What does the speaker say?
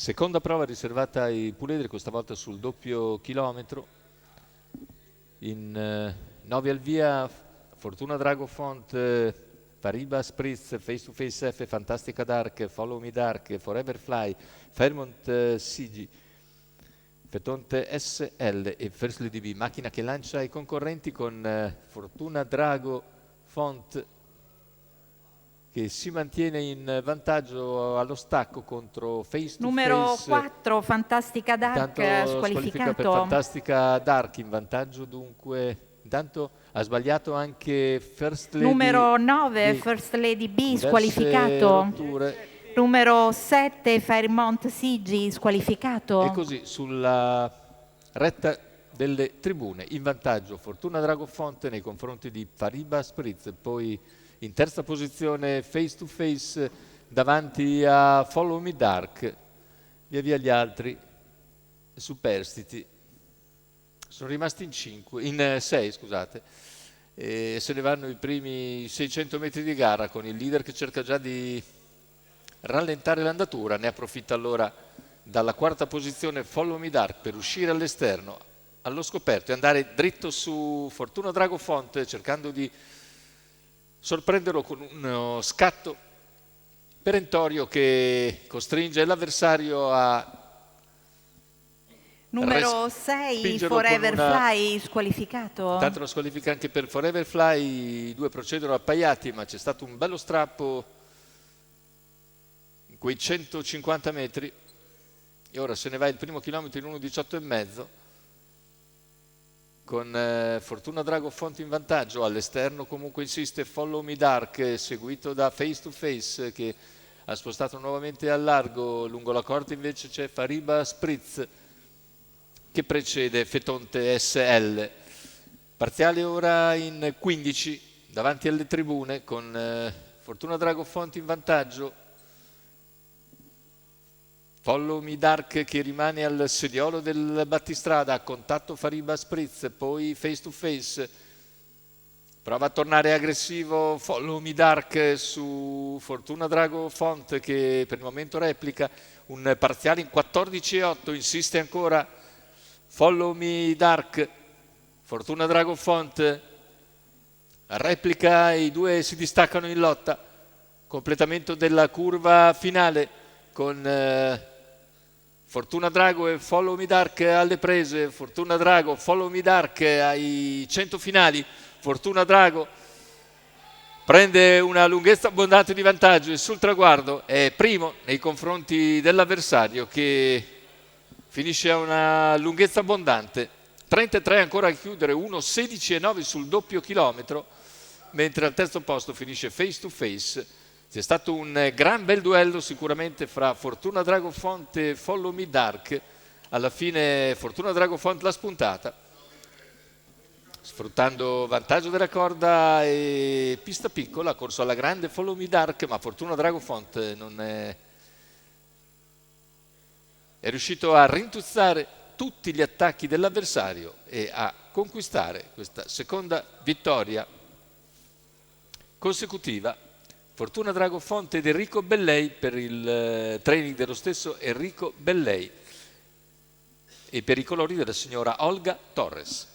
Seconda prova riservata ai puledri, questa volta sul doppio chilometro. In 9 al via, Fortuna Dragofont, Fariba Spritz, Face to Face F, Fantastica Dark, Follow Me Dark, Forever Fly, Fairmont Sigi, Fetonte SL e First Lady B, macchina che lancia i concorrenti con Fortuna Drago Font che si mantiene in vantaggio allo stacco contro Face to Numero Face. 4, Fantastica Dark, Intanto squalifica per squalificato. Fantastica Dark, in vantaggio dunque. Intanto ha sbagliato anche First Lady. Numero 9, B. First Lady B, Diverse squalificato. rotture. Numero 7, Fairmont Sigi, squalificato. E così sulla retta delle tribune, in vantaggio Fortuna Dragofonte nei confronti di Fariba Spritz, poi in terza posizione Face to Face davanti a Follow Me Dark, via via gli altri superstiti sono rimasti in 6, scusate, e se ne vanno i primi 600 metri di gara con il leader che cerca già di rallentare l'andatura. Ne approfitta allora dalla quarta posizione Follow Me Dark per uscire all'esterno allo scoperto e andare dritto su Fortuna Dragofont, cercando di sorprenderlo con uno scatto perentorio che costringe l'avversario a Numero 6, spingerlo Forever con una... Fly, squalificato. Tanto la squalifica anche per Forever Fly, i due procedono appaiati, ma c'è stato un bello strappo in quei 150 metri e ora se ne va il primo chilometro in 1:18,5 con Fortuna Dragofont in vantaggio. All'esterno comunque insiste Follow Me Dark, seguito da Face to Face che ha spostato nuovamente al largo. Lungo la corda invece c'è Fariba Spritz che precede Fetonte SL. Parziale ora in 15 davanti alle tribune con Fortuna Dragofont in vantaggio. Follow Me Dark che rimane al sediolo del battistrada, a contatto Fariba Spritz, poi Face to Face. Prova a tornare aggressivo Follow Me Dark su Fortuna Dragofont che per il momento replica. Un parziale in 14,8, insiste ancora Follow Me Dark. Fortuna Dragofont replica, i due si distaccano in lotta. Completamento della curva finale con Fortuna Drago e Follow Me Dark alle prese. Fortuna Drago, Follow Me Dark ai 100 finali. Fortuna Drago prende una lunghezza abbondante di vantaggio e sul traguardo è primo nei confronti dell'avversario che finisce a una lunghezza abbondante. 33 ancora a chiudere, 1:16,9 sul doppio chilometro, mentre al terzo posto finisce Face to Face. C'è stato un gran bel duello sicuramente fra Fortuna Dragofont e Follow Me Dark. Alla fine Fortuna Dragofont l'ha spuntata, sfruttando vantaggio della corda e pista piccola, ha corso alla grande Follow Me Dark, ma Fortuna Dragofont non è riuscito a rintuzzare tutti gli attacchi dell'avversario e a conquistare questa seconda vittoria consecutiva. Fortuna Dragofont ed Enrico Bellei per il training dello stesso Enrico Bellei e per i colori della signora Olga Torres.